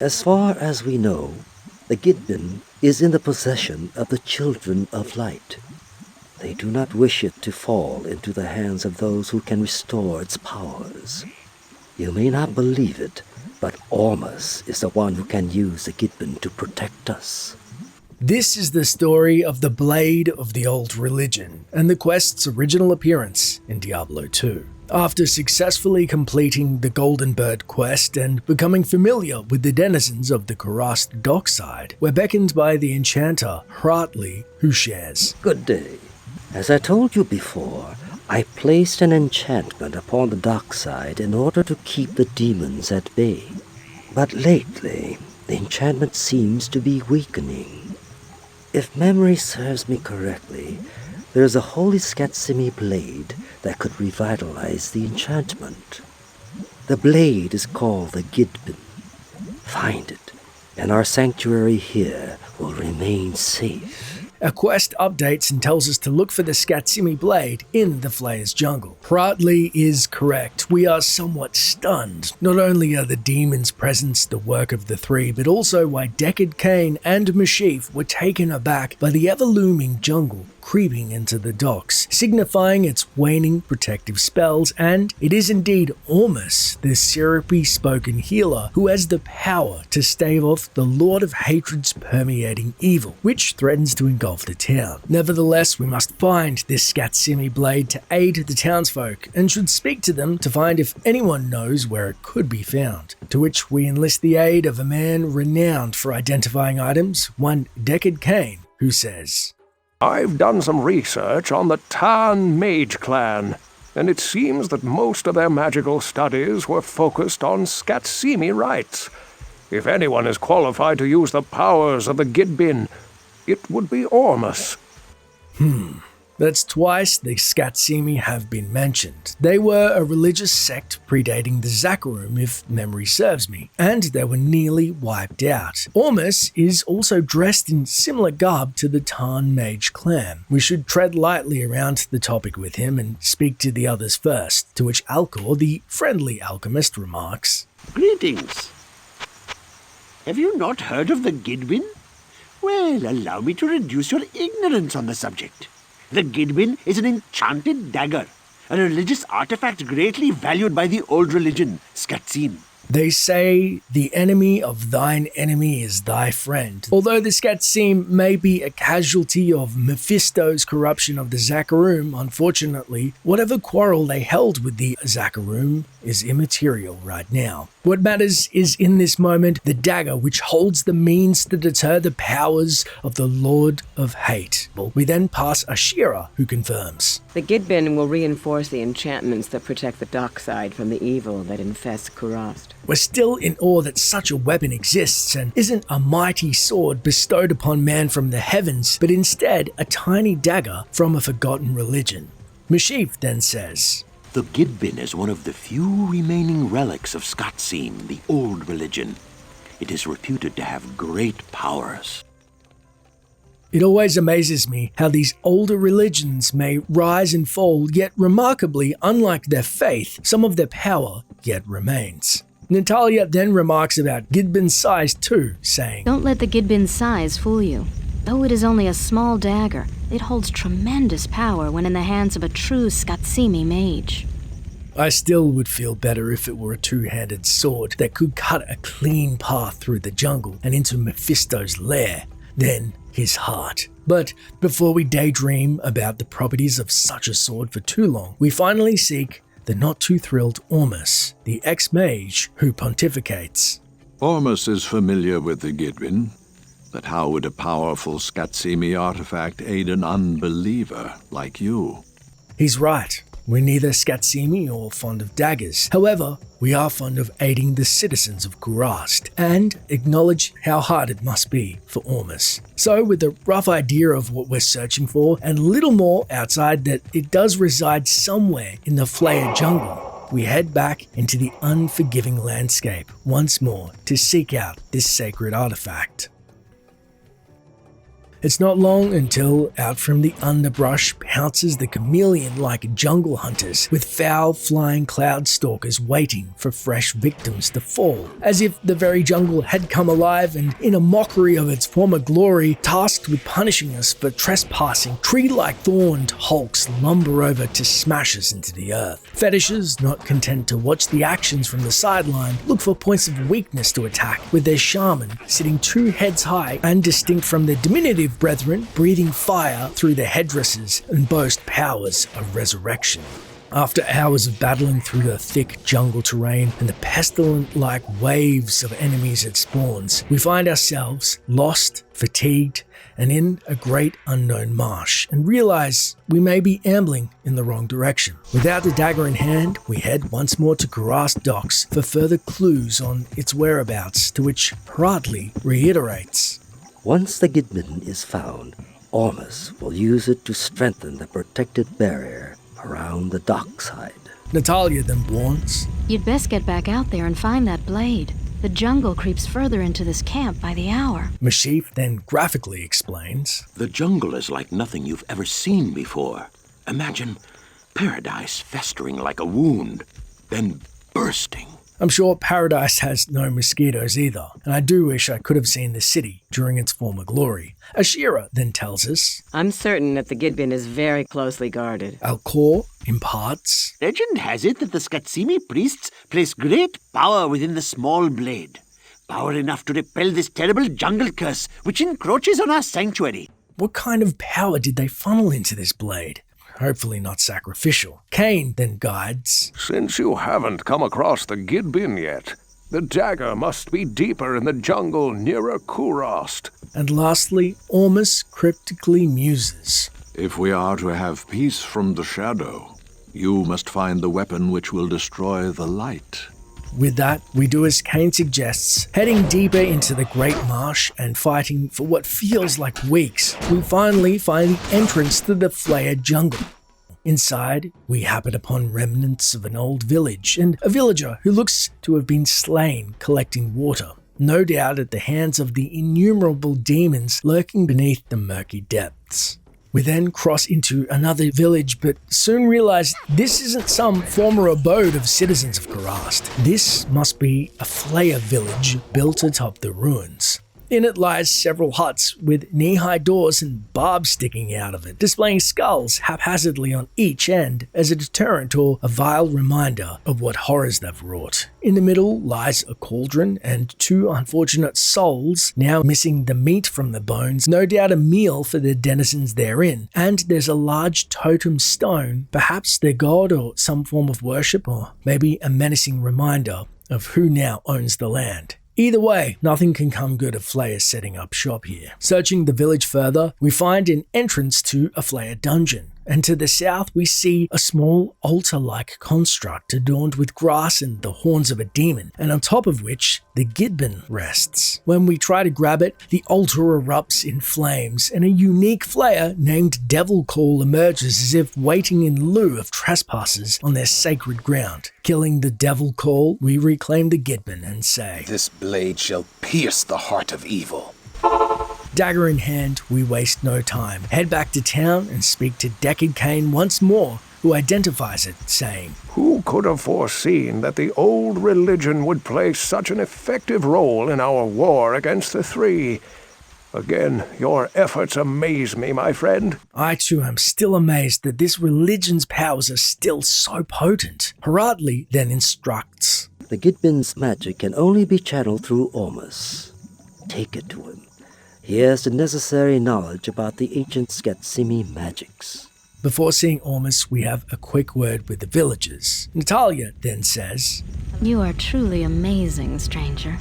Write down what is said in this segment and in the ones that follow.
As far as we know, the Gibdin is in the possession of the Children of Light. They do not wish it to fall into the hands of those who can restore its powers. You may not believe it, but Ormus is the one who can use the Gibdin to protect us. This is the story of the Blade of the Old Religion and the quest's original appearance in Diablo 2. After successfully completing the Golden Bird quest and becoming familiar with the denizens of the Kurast dockside, we're beckoned by the enchanter Hartley, who shares. Good day. As I told you before, I placed an enchantment upon the dockside in order to keep the demons at bay. But lately, the enchantment seems to be weakening. If memory serves me correctly, there is a holy Skatsimi blade that could revitalize the enchantment. The blade is called the Gibdin. Find it, and our sanctuary here will remain safe. Our quest updates and tells us to look for the Skatsimi blade in the Flayer's jungle. Hartley is correct. We are somewhat stunned. Not only are the demon's presence the work of the three, but also why Deckard Cain and Mephisto were taken aback by the ever-looming jungle creeping into the docks, signifying its waning protective spells, and it is indeed Ormus, the syrupy-spoken healer, who has the power to stave off the Lord of Hatred's permeating evil, which threatens to engulf the town. Nevertheless, we must find this Skatsimi blade to aid the townsfolk, and should speak to them to find if anyone knows where it could be found. To which we enlist the aid of a man renowned for identifying items, one Deckard Cain, who says, I've done some research on the Tarn Mage clan, and it seems that most of their magical studies were focused on Skatsimi rites. If anyone is qualified to use the powers of the Gibdin, it would be Ormus. That's twice the Skatsimi have been mentioned. They were a religious sect predating the Zakarum, if memory serves me, and they were nearly wiped out. Ormus is also dressed in similar garb to the Tarn Mage clan. We should tread lightly around the topic with him and speak to the others first, to which Alcor, the friendly alchemist, remarks, Greetings. Have you not heard of the Gibdin? Well, allow me to reduce your ignorance on the subject. The Gibdin is an enchanted dagger, a religious artifact greatly valued by the old religion, Skatsim. They say the enemy of thine enemy is thy friend. Although the Skatsim may be a casualty of Mephisto's corruption of the Zakarum, unfortunately, whatever quarrel they held with the Zakarum is immaterial right now. What matters is in this moment the dagger which holds the means to deter the powers of the Lord of Hate. We then pass Ashira, who confirms. The Gibdin will reinforce the enchantments that protect the dockside from the evil that infests Kurast. We're still in awe that such a weapon exists and isn't a mighty sword bestowed upon man from the heavens, but instead a tiny dagger from a forgotten religion. Mephisto then says, The Gibdin is one of the few remaining relics of Skatsim, the old religion. It is reputed to have great powers. It always amazes me how these older religions may rise and fall, yet remarkably, unlike their faith, some of their power yet remains. Natalia then remarks about Gibdin's size too, saying, Don't let the Gibdin's size fool you. Though it is only a small dagger, it holds tremendous power when in the hands of a true Skatsimi mage. I still would feel better if it were a two-handed sword that could cut a clean path through the jungle and into Mephisto's lair, then his heart. But before we daydream about the properties of such a sword for too long, we finally seek the not-too-thrilled Ormus, the ex-mage who pontificates. Ormus is familiar with the Gibdin, but how would a powerful Skatsimi artifact aid an unbeliever like you? He's right. We're neither Skatsimi or fond of daggers. However, we are fond of aiding the citizens of Kurast and acknowledge how hard it must be for Ormus. So with a rough idea of what we're searching for and a little more outside that it does reside somewhere in the Flayer jungle, we head back into the unforgiving landscape once more to seek out this sacred artifact. It's not long until out from the underbrush pounces the chameleon-like jungle hunters with foul flying cloud stalkers waiting for fresh victims to fall, as if the very jungle had come alive and, in a mockery of its former glory, tasked with punishing us for trespassing, tree-like thorned hulks lumber over to smash us into the earth. Fetishes, not content to watch the actions from the sideline, look for points of weakness to attack, with their shaman sitting 2 heads high and distinct from their diminutive brethren, breathing fire through their headdresses and boast powers of resurrection. After hours of battling through the thick jungle terrain and the pestilent-like waves of enemies it spawns, we find ourselves lost, fatigued, and in a great unknown marsh, and realize we may be ambling in the wrong direction. Without the dagger in hand, we head once more to Karast docks for further clues on its whereabouts, to which Hradli reiterates. Once the Gibdin is found, Ormus will use it to strengthen the protected barrier around the dockside. Natalia then warns. You'd best get back out there and find that blade. The jungle creeps further into this camp by the hour. Mephisto then graphically explains. The jungle is like nothing you've ever seen before. Imagine paradise festering like a wound, then bursting. I'm sure paradise has no mosquitoes either, and I do wish I could have seen the city during its former glory. Ashira then tells us. I'm certain that the Gibdin is very closely guarded. Alcor imparts. Legend has it that the Skatsimi priests place great power within the small blade. Power enough to repel this terrible jungle curse which encroaches on our sanctuary. What kind of power did they funnel into this blade? Hopefully not sacrificial. Cain then guides. Since you haven't come across the Gibdin yet, the dagger must be deeper in the jungle nearer Karast. And lastly, Ormus cryptically muses. If we are to have peace from the shadow, you must find the weapon which will destroy the light. With that, we do as Cain suggests, heading deeper into the Great Marsh and fighting for what feels like weeks. We finally find the entrance to the flared jungle. Inside, we happen upon remnants of an old village and a villager who looks to have been slain collecting water, no doubt at the hands of the innumerable demons lurking beneath the murky depths. We then cross into another village, but soon realize this isn't some former abode of citizens of Karast. This must be a Flayer village built atop the ruins. In it lies several huts with knee-high doors and barbs sticking out of it, displaying skulls haphazardly on each end as a deterrent or a vile reminder of what horrors they've wrought. In the middle lies a cauldron and 2 unfortunate souls, now missing the meat from the bones, no doubt a meal for the denizens therein. And there's a large totem stone, perhaps their god or some form of worship, or maybe a menacing reminder of who now owns the land. Either way, nothing can come good of Flayer setting up shop here. Searching the village further, we find an entrance to a Flayer dungeon. And to the south, we see a small altar-like construct adorned with grass and the horns of a demon, and on top of which the Gibdin rests. When we try to grab it, the altar erupts in flames, and a unique Flayer named Devil Call emerges as if waiting in lieu of trespassers on their sacred ground. Killing the Devil Call, we reclaim the Gibdin and say, "This blade shall pierce the heart of evil." Dagger in hand, we waste no time. Head back to town and speak to Deckard Cain once more, who identifies it, saying, Who could have foreseen that the old religion would play such an effective role in our war against the Three? Again, your efforts amaze me, my friend. I too am still amazed that this religion's powers are still so potent. Hradli then instructs, The Gibdin's magic can only be channeled through Ormus. Take it to him. He has the necessary knowledge about the ancient Skatsimi magics. Before seeing Ormus, we have a quick word with the villagers. Natalia then says, You are truly amazing, stranger.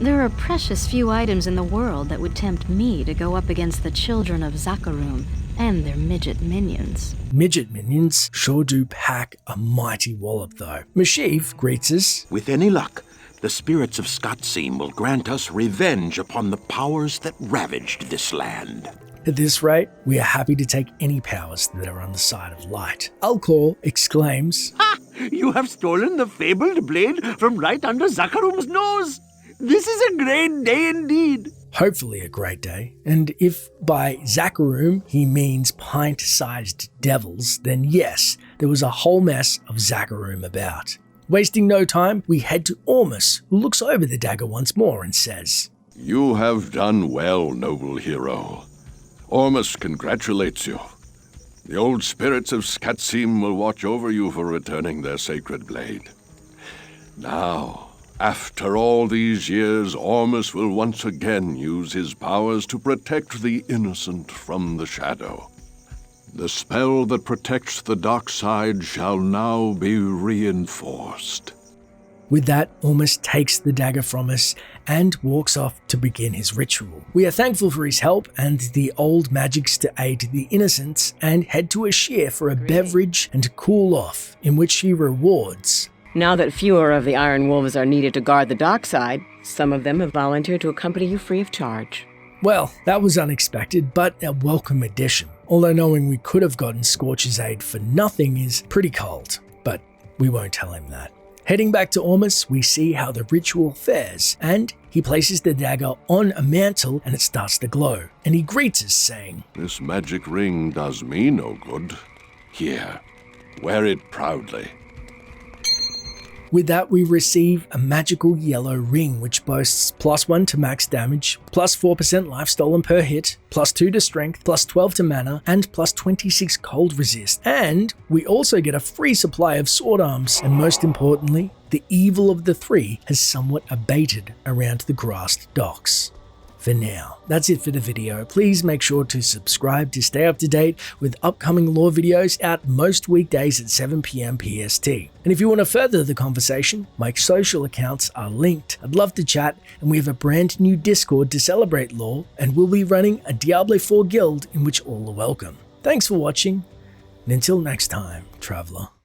There are precious few items in the world that would tempt me to go up against the children of Zakarum and their midget minions. Midget minions sure do pack a mighty wallop though. Mephisto greets us. With any luck, the spirits of Skatsim will grant us revenge upon the powers that ravaged this land. At this rate, we are happy to take any powers that are on the side of light. Alcor exclaims, Ha! You have stolen the fabled blade from right under Zakarum's nose! This is a great day indeed! hopefully a great day. And if by Zakharum he means pint-sized devils, then yes, there was a whole mess of Zakharum about. Wasting no time, we head to Ormus, who looks over the dagger once more and says, You have done well, noble hero. Ormus congratulates you. The old spirits of Skatsim will watch over you for returning their sacred blade. Now, after all these years, Ormus will once again use his powers to protect the innocent from the shadow. The spell that protects the dark side shall now be reinforced. With that, Ormus takes the dagger from us and walks off to begin his ritual. We are thankful for his help and the old magics to aid the innocents, and head to Ashir for a beverage and to cool off, in which he rewards. Now that fewer of the Iron Wolves are needed to guard the dockside, some of them have volunteered to accompany you free of charge. Well, that was unexpected, but a welcome addition. Although knowing we could have gotten Scorch's aid for nothing is pretty cold, but we won't tell him that. Heading back to Ormus, we see how the ritual fares, and he places the dagger on a mantle and it starts to glow, and he greets us saying, This magic ring does me no good. Here, wear it proudly. With that, we receive a magical yellow ring which boasts +1 to max damage, +4% life stolen per hit, +2 to strength, +12 to mana, and +26 cold resist. And we also get a free supply of sword arms, and most importantly, the evil of the three has somewhat abated around the grassed docks. For now, that's it for the video. Please make sure to subscribe to stay up to date with upcoming lore videos out most weekdays at 7 PM PST. And if you want to further the conversation, my social accounts are linked. I'd love to chat, and we have a brand new Discord to celebrate lore, and we'll be running a Diablo 4 guild in which all are welcome. Thanks for watching, and until next time, Traveler.